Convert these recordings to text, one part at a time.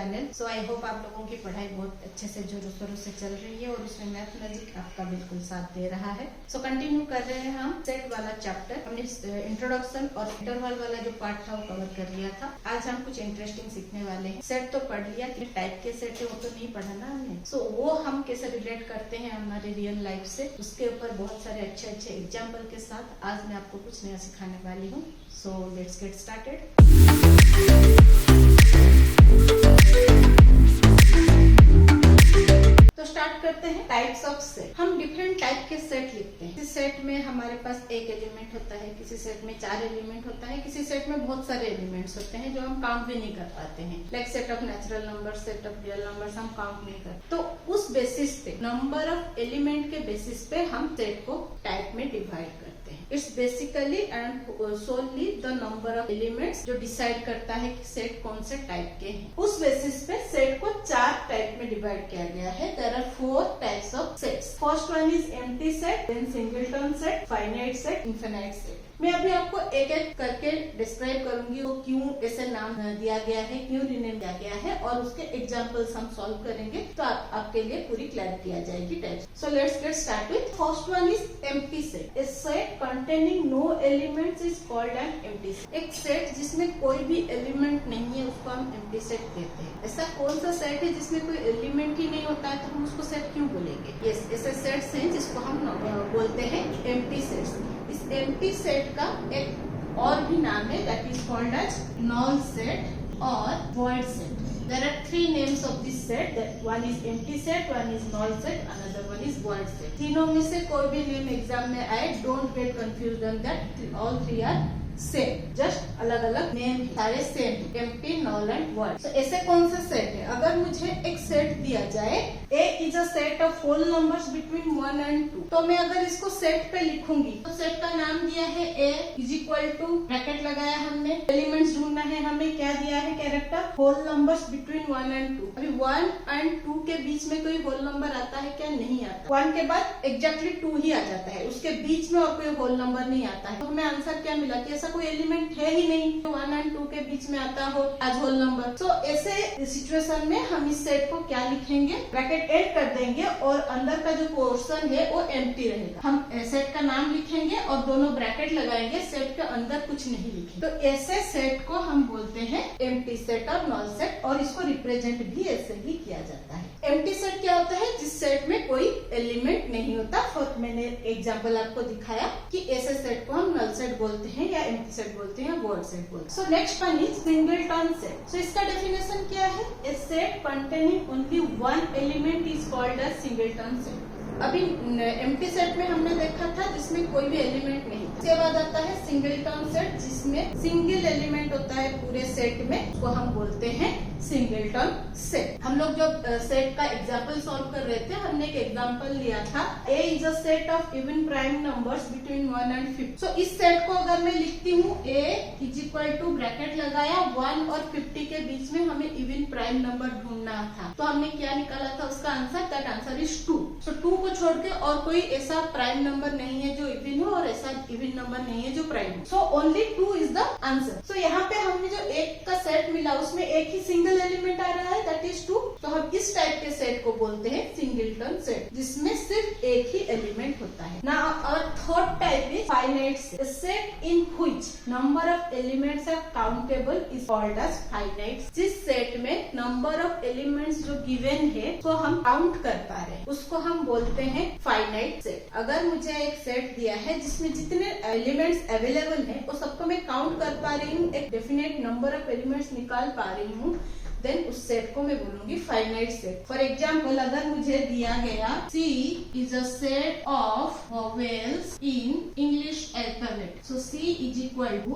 Channel. So I hope आप लोगों की पढ़ाई बहुत अच्छे से जोरों शोरों से चल रही है और उसमें मैथमेटिक्स आपका बिल्कुल साथ दे रहा है। सो कंटिन्यू कर रहे हैं हम सेट वाला चैप्टर। हमने इंट्रोडक्शन और इंटरवल वाला जो पार्ट था वो कवर कर लिया था। आज हम कुछ इंटरेस्टिंग सीखने वाले हैं। सेट तो पढ़ लिया, टाइप के सेट है वो तो नहीं पढ़ा ना हमने। सो वो हम कैसे रिलेट करते हैं हमारे रियल लाइफ से, उसके ऊपर बहुत सारे अच्छे अच्छे एग्जाम्पल के साथ आज मैं आपको कुछ नया सिखाने वाली हूँ। सो लेट्स गेट स्टार्टेड। तो स्टार्ट करते हैं टाइप्स ऑफ सेट। हम डिफरेंट टाइप के सेट लिखते हैं। किसी सेट में हमारे पास एक एलिमेंट होता है, किसी सेट में 4 एलिमेंट होता है, किसी सेट में बहुत सारे एलिमेंट्स होते हैं जो हम काउंट भी नहीं कर पाते हैं। Like set of natural number, set of real numbers हम काउंट नहीं करते। तो उस बेसिस पे, नंबर ऑफ एलिमेंट के बेसिस पे हम सेट को टाइप में डिवाइड करते हैं। It's basically and solely the number of elements जो डिसाइड करता है कि सेट कौन से टाइप के हैं। उस बेसिस पे सेट को 4 टाइप में डिवाइड किया गया है। There are 4 types of sets. First one is empty set, then singleton set, finite set, infinite set. मैं अभी आपको एक एक करके डिस्क्राइब करूंगी वो क्यों ऐसे नाम दिया गया है, क्यों रिनेम किया गया है, और उसके एग्जांपल्स हम सॉल्व करेंगे तो आपके लिए पूरी क्लैरिटी आ जाएगी type. So let's get start with first one is empty set. A set containing no elements is called an empty set. एक सेट जिसमें कोई भी एलिमेंट नहीं है उसको हम एम्प्टी सेट कहते हैं। ऐसा कौन सा सेट है जिसमें कोई एलिमेंट ही नहीं होता है तो हम उसको सेट क्यों बोलेंगे? यस, ऐसे सेट्स हैं जिसको हम बोलते हैं एम्प्टी सेट्स। इस एम्प्टी सेट का एक और भी नाम है, that is called as null set और void set. There are 3 names of this set. That one is empty set, one is null set, another one is void set. तीनों में से कोई भी नेम एग्जाम में आए, don't get confused on that. All 3 are same, just अलग अलग name, सारे same, empty, null and void. तो ऐसे कौन सा सेट है? अगर मुझे एक सेट दिया जाए, A is a set of whole numbers between 1 and 2, तो मैं अगर इसको सेट पे लिखूंगी तो सेट का नाम दिया है A is equal to, bracket लगाया हमने, एलिमेंट्स ढूंढना है हमें, क्या दिया है character? Whole numbers between 1 and 2। अभी 1 and 2 के बीच में कोई होल नंबर आता है क्या? नहीं आता। 1 के बाद एग्जैक्टली 2 ही आ जाता है, उसके बीच में और कोई होल नंबर नहीं आता है। तो हमें आंसर क्या मिला कि कोई एलिमेंट है ही नहीं, 1 and 2 के बीच में आता हो एज होल नंबर। तो ऐसे सिचुएशन में हम इस सेट को क्या लिखेंगे? ब्रैकेट एड कर देंगे और अंदर का जो पोर्शन है वो एम्प्टी रहेगा। हम सेट का नाम लिखेंगे और दोनों ब्रैकेट लगाएंगे, सेट के अंदर कुछ नहीं लिखेंगे। तो ऐसे सेट को हम बोलते हैं एम्प्टी सेट और नल सेट, और इसको रिप्रेजेंट भी ऐसे ही किया जाता है। एम्प्टी सेट क्या होता है? जिस सेट में कोई एलिमेंट नहीं होता। और मैंने एग्जाम्पल आपको दिखाया कि ऐसे सेट को हम नल सेट बोलते हैं या एम्प्टी सेट बोलते हैं, वॉइड सेट बोलते हैं। So next one is singleton set. So इसका डेफिनेशन क्या है? A set containing only 1 element is called as singleton set. अभी एम्प्टी सेट में हमने देखा था जिसमें कोई भी एलिमेंट नहीं था। उसके बाद आता है सिंगलटन सेट जिसमें सिंगल एलिमेंट होता है पूरे सेट में, उसको हम बोलते हैं सिंगलटन सेट। हम लोग जब सेट का एग्जाम्पल सॉल्व कर रहे थे, हमने एक एग्जाम्पल लिया था, A is a set of even prime numbers between 1 and 50। So इस सेट को अगर मैं लिखती हूँ A is equal to, bracket लगाया, 1 और 50 के बीच में हमें इवन प्राइम नंबर ढूंढना था। तो हमने क्या निकाला था उसका आंसर? That answer is 2। सो 2 को छोड़ के और कोई ऐसा प्राइम नंबर नहीं है जो इवन हो और ऐसा इवन नंबर नहीं है जो प्राइम हो। So only 2 is the answer. So यहाँ पे हमें जो एक का सेट मिला उसमें एक ही सिंगल एलिमेंट आ रहा है, दैट इज 2। तो हम इस टाइप के सेट को बोलते हैं सिंगलटन सेट, जिसमें सिर्फ एक ही एलिमेंट होता है। Now our third type is finite set. Set in which number of elements are countable is called as finite. जिस सेट में नंबर ऑफ एलिमेंट्स जो गिवन है तो हम काउंट कर पा रहे हैं, उसको हम बोलते हैं फाइनाइट सेट। अगर मुझे एक सेट दिया है जिसमें जितने एलिमेंट्स अवेलेबल हैं वो सबको मैं काउंट कर पा रही हूँ, एक डेफिनेट नंबर ऑफ एलिमेंट्स निकाल पा रही हूँ, देन उस सेट को मैं बोलूंगी फाइनाइट सेट। फॉर एग्जाम्पल, अगर मुझे दिया गया C is a set of vowels in English alphabet. So C is equal to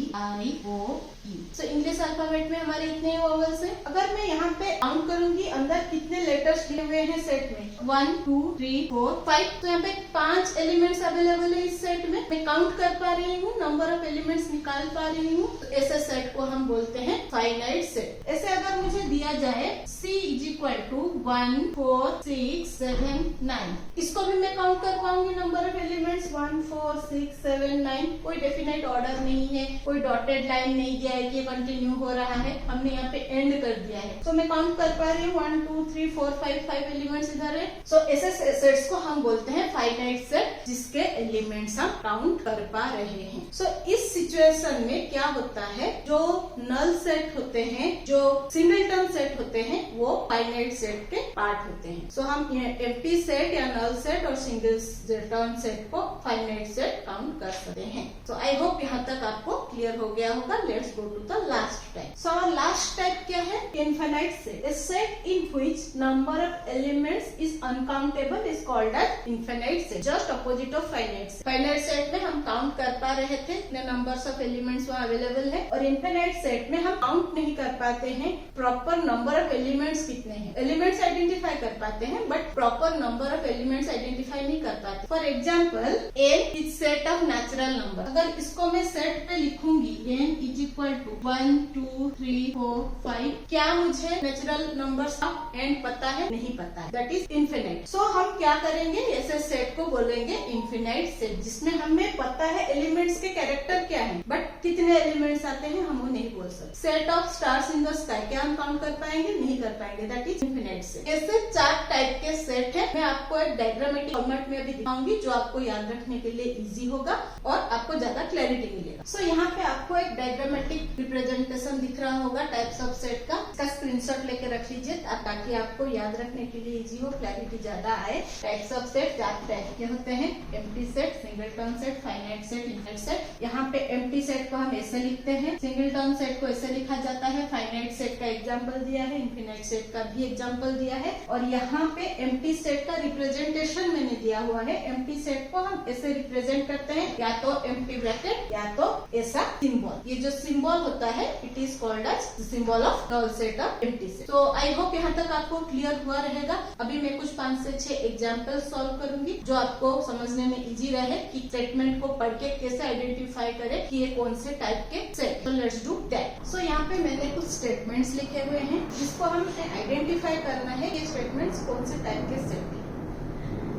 A-E-I-O-E। So English alphabet में हमारे इतने वोवेल्स हैं। अगर मैं यहाँ पे काउंट करूंगी अंदर कितने लेटर्स दिए हुए हैं सेट में, 1 2 3 4 5, तो यहाँ पे 5 एलिमेंट्स अवेलेबल है इस सेट में। मैं काउंट कर पा रही हूँ, नंबर ऑफ एलिमेंट्स निकाल पा रही हूँ, तो ऐसे सेट को हम बोलते हैं फाइनाइट सेट। ऐसे अगर मुझे दिया जाए C इज इक्वल टू 1 4 6 7 9, इसको भी मैं काउंट कर पाऊंगी नंबर ऑफ एलिमेंट्स 1 4 6 7 9। कोई डेफिनेट ऑर्डर नहीं है, कोई डॉटेड लाइन नहीं दिया है है कि ये कंटिन्यू हो रहा है, हमने यहाँ पे एंड कर दिया है। तो मैं काउंट कर पा रही हूँ 1 2 3 4 5 एलिमेंट्स इधर है। सो ऐसे सेट्स को हम बोलते हैं फाइनाइट सेट, जिसके एलिमेंट्स हम काउंट कर पा रहे हैं। सो इस सिचुएशन में क्या होता है, जो नल सेट होते हैं, जो सिंगलटन सेट होते हैं, वो फाइनाइट सेट के पार्ट होते हैं। सो हम एम्प्टी सेट या नल सेट और सिंगलटन सेट को फाइनाइट सेट काउंट कर सकते हैं। सो आई होप यहाँ तक आपको क्लियर हो गया होगा। Let's go to the last type. So our last type क्या है, infinite set. A set in which number of elements is uncountable is called as infinite set, just opposite of finite set. Finite set में हम count कर पा रहे थे, इतने numbers of elements वहाँ अवेलेबल है, और इनफाइनाइट सेट में हम काउंट नहीं कर पाते हैं प्रॉपर नंबर ऑफ एलिमेंट्स कितने हैं। एलिमेंट्स आइडेंटिफाई कर पाते हैं but proper number of elements identify नहीं कर पाते। For example n is set of natural number. अगर इसको मैं सेट पे लिखूंगी n इज इक्वल टू 1 2 3 4 5, क्या मुझे नेचुरल नंबर्स का एंड पता है? नहीं पता है, दैट इज इनफिनाइट। सो हम क्या करेंगे, ऐसे सेट को बोलेंगे इनफिनाइट सेट, जिसमें हमें पता है एलिमेंट्स के कैरेक्टर क्या है, बट कितने एलिमेंट्स आते हैं हम वो नहीं बोल सकते। Set of stars in the sky, क्या हम काउंट कर पाएंगे? नहीं कर पाएंगे, दैट इज इनफिनाइट सेट। ऐसे 4 टाइप के सेट है। मैं आपको एक डायग्रामेटिक फॉर्मेट में अभी दिखाऊंगी, जो आपको याद रखने के लिए इजी होगा और आपको ज्यादा क्लैरिटी मिलेगा। सो यहाँ पे आपको एक डायग्रामेटिक रिप्रेजेंटेशन दिख रहा होगा टाइप्स ऑफ सेट का। इसका स्क्रीनशॉट लेके रख लीजिए ताकि आपको याद रखने के लिए इजी हो, क्लैरिटी ज्यादा आए। टाइप्स ऑफ सेट 4 टाइप के होते हैं, empty set, singleton set, finite set, infinite set. यहाँ पे एम्प्टी सेट को हम ऐसे लिखते हैं, सिंगलटन सेट को ऐसे लिखा जाता है, फाइनाइट सेट का एग्जाम्पल दिया है, इनफिनाइट सेट का भी एग्जाम्पल दिया है, और यहाँ पे एम्प्टी सेट का रिप्रेजेंटेशन मैंने दिया हुआ है। एम्प्टी सेट को हम ऐसे रिप्रेजेंट करते हैं, या तो एम्प्टी ब्रैकेट या तो ऐसा सिंबल। ये जो सिंबल होता है it is called as symbol of null set of empty set. तो आई होप यहाँ तक आपको क्लियर हुआ रहेगा। अभी मैं कुछ 5 से 6 एग्जाम्पल सॉल्व करूंगी, जो आपको समझने में इजी रहे कि स्टेटमेंट को पढ़ के कैसे आइडेंटिफाई करें कि ये कौन से टाइप के सेट। तो लेट्स डू दैट। सो यहाँ पे मैंने कुछ स्टेटमेंट्स लिखे हुए हैं, जिसको हमें आइडेंटिफाई करना है ये स्टेटमेंट्स कौन से टाइप के सेट है।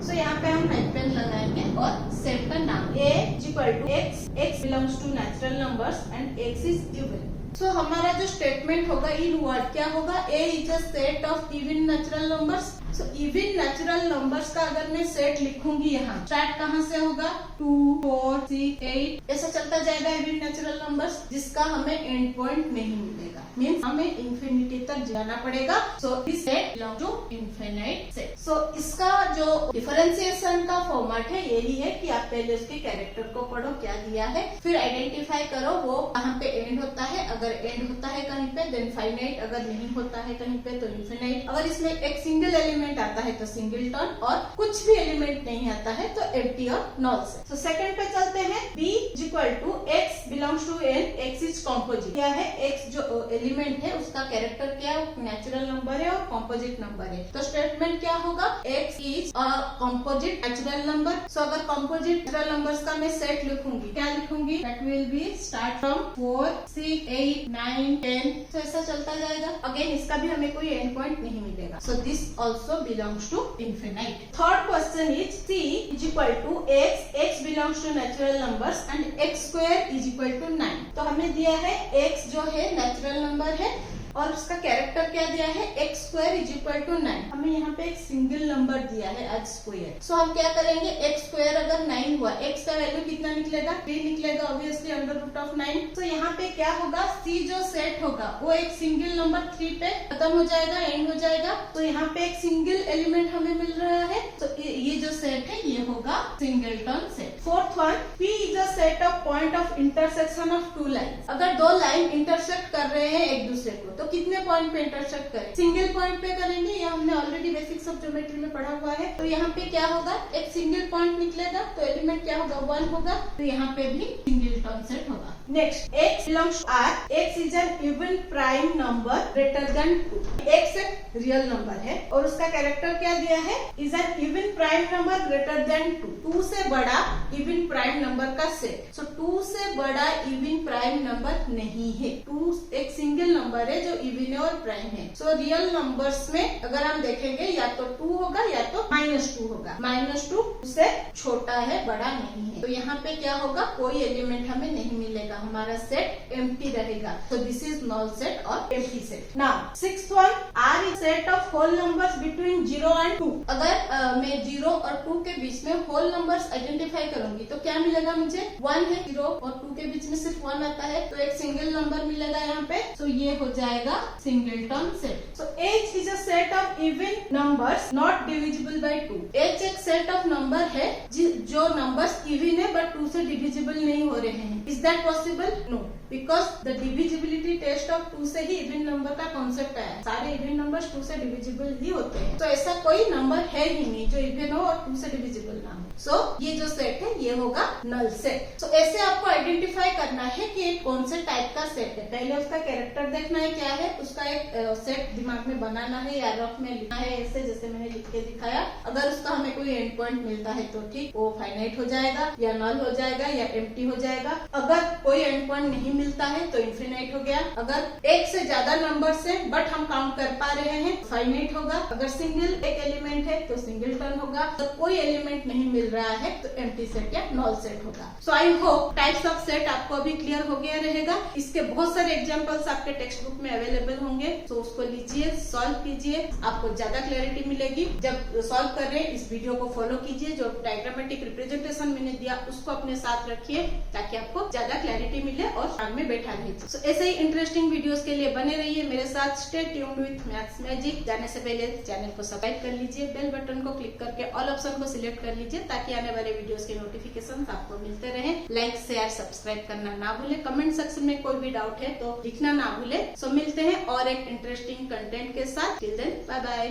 सो यहाँ पे हम हाइफन लगाएंगे और सेट का नाम A is equal to x, x belongs to natural numbers and x is even। सो हमारा जो स्टेटमेंट होगा इन वर्ड क्या होगा, A is a set of even natural numbers। So even natural numbers का अगर मैं सेट लिखूंगी, यहाँ स्टार्ट कहाँ से होगा 2 4 6 8 ऐसा चलता जाएगा इवन नेचुरल नंबर्स, जिसका हमें एंड पॉइंट नहीं मिलेगा, मीन्स हमें इंफिनिटी तक जाना पड़ेगा। So this set belong to infinite set. So इसका जो डिफरेंशिएशन का फॉर्मेट है यही है कि आप पहले उसके कैरेक्टर को पढ़ो क्या दिया है, फिर आइडेंटिफाई करो वो कहाँ पे एंड होता है। अगर एंड होता है कहीं पे देन फाइनाइट, अगर नहीं होता है कहीं पे तो इनफिनाइट। अगर इसमें एक सिंगल एलिमेंट आता है तो सिंगलटन, और कुछ भी एलिमेंट नहीं आता है तो एम्प्टी और नल सेट। तो सेकंड पे चलते हैं, B is equal to x belongs to n, x is composite। क्या है, x जो एलिमेंट है उसका कैरेक्टर क्या है, नेचुरल नंबर है और कॉम्पोजिट नंबर है। तो स्टेटमेंट क्या होगा, x is a composite natural number। सो अगर कॉम्पोजिट नेचुरल नंबर्स का मैं सेट लिखूंगी, क्या लिखूंगी, that will be start from 4 6 8 9 10। तो ऐसा चलता जाएगा। अगेन इसका भी हमें कोई एंड पॉइंट नहीं मिलेगा। So this also belongs to infinite। Third question is C is equal to x, x belongs to natural numbers and x square is equal to 9। तो हमें दिया है x जो है नेचुरल नंबर है और उसका कैरेक्टर क्या दिया है, x square is equal to 9। हमें यहाँ पे एक सिंगल नंबर दिया है एच स्क्वायर। सो हम क्या करेंगे, x स्क्वायर अगर 9 हुआ, x का वैल्यू कितना निकलेगा, 3 निकलेगा ऑब्वियसली अंडर रूट ऑफ 9। तो यहाँ पे क्या होगा, C जो सेट होगा वो एक सिंगल नंबर 3 पे खत्म हो जाएगा, एंड हो जाएगा। तो यहाँ पे एक सिंगल एलिमेंट हमें मिल रहा है, तो ये जो सेट है ये होगा singleton set. Fourth one, P is a set of point of intersection of 2 line. अगर 2 लाइन इंटरसेक्ट कर रहे हैं एक दूसरे को तो कितने पॉइंट पे इंटरसेक्ट करें, सिंगल पॉइंट पे करेंगे, ये हमने ऑलरेडी बेसिक्स ऑफ ज्योमेट्री में पढ़ा हुआ है। तो यहाँ पे क्या होगा, एक सिंगल पॉइंट निकलेगा तो एलिमेंट क्या होगा, 1 होगा। तो यहाँ पे भी सिंगलटन सेट होगा। Next, x belongs to R, x is an even prime number greater than 2। x एक रियल नंबर है और उसका कैरेक्टर क्या दिया है, is an even prime number greater than 2। 2 से बड़ा इवन प्राइम नंबर का सेट। सो 2 से बड़ा इवन प्राइम नंबर नहीं है। 2 एक सिंगल नंबर है जो इवन है और प्राइम है। सो रियल नंबर्स में अगर हम देखेंगे या तो 2 होगा या तो -2 होगा। -2 से छोटा है, बड़ा नहीं है। तो यहाँ पे क्या होगा, कोई एलिमेंट हमें नहीं मिलेगा, हमारा सेट एम्प्टी रहेगा। तो दिस इज नल सेट और empty set. Now sixth one, R is set of whole numbers between 0 and 2। अगर मैं 0 और 2 के बीच में होल नंबर्स आइडेंटिफाई करूंगी तो क्या मिलेगा मुझे, 1 है। 0 और 2 के बीच में सिर्फ 1 आता है तो एक सिंगल नंबर मिलेगा यहाँ पे। तो ये हो जाएगा singleton set. So H is a set of even numbers not divisible by 2। H एक सेट ऑफ नंबर है जो नंबर्स इवन है बट 2 से डिविजिबल नहीं हो रहे हैं। Is that possible? No, because the divisibility test of 2 से ही इवन नंबर का कॉन्सेप्ट आया। सारे इवन नंबर्स 2 से डिविजिबल ही होते हैं। तो ऐसा कोई नंबर है ही नहीं जो इवन हो और 2 से डिविजिबल ना हो। सो ये जो सेट है ये होगा नल सेट। सो ऐसे आपको आइडेंटिफाई करना है कि एक कौन से टाइप का सेट है। पहले उसका कैरेक्टर देखना है क्या है, उसका एक सेट दिमाग में बनाना है या रफ में लिखना है, ऐसे जैसे मैंने लिख के दिखाया। अगर उसका हमें कोई एंड पॉइंट मिलता है तो ठीक, वो फाइनाइट हो जाएगा या नल हो जाएगा या एम्प्टी हो जाएगा। अगर कोई एंड पॉइंट नहीं मिलता है तो इन्फिनाइट हो गया। अगर एक से ज्यादा नंबर्स है बट हम काउंट कर पा रहे हैं, फाइनाइट होगा। अगर सिंगल एक एलिमेंट है तो सिंगलटन होगा। तो कोई एलिमेंट नहीं मिल रहा है तो एम्प्टी सेट या नल सेट होगा। So I hope types of set आपको अभी क्लियर हो गया रहेगा। इसके बहुत सारे एग्जांपल्स आपके टेक्स्ट बुक में अवेलेबल होंगे। तो उसको लीजिए, सॉल्व कीजिए, आपको ज्यादा क्लैरिटी मिलेगी। जब सॉल्व कर रहे हैं इस वीडियो को फॉलो कीजिए। जो डायग्रामेटिक रिप्रेजेंटेशन मैंने दिया उसको अपने साथ रखिए ताकि आपको ज्यादा क्लैरिटी मिले और काम में बैठा लीजिए। सो ऐसे ही इंटरेस्टिंग वीडियोस के लिए बने रहिए मेरे साथ। Stay tuned with maths magic. जाने से पहले चैनल को सब्सक्राइब कर लीजिए, बेल बटन को क्लिक करके ऑल ऑप्शन को सिलेक्ट कर लीजिए ताकि आने वाले वीडियोस के नोटिफिकेशन आपको मिलते रहे। लाइक शेयर सब्सक्राइब करना ना भूले। कमेंट सेक्शन में कोई भी डाउट है तो लिखना ना भूले। सो मिलते हैं और एक इंटरेस्टिंग कंटेंट के साथ। Till then bye bye.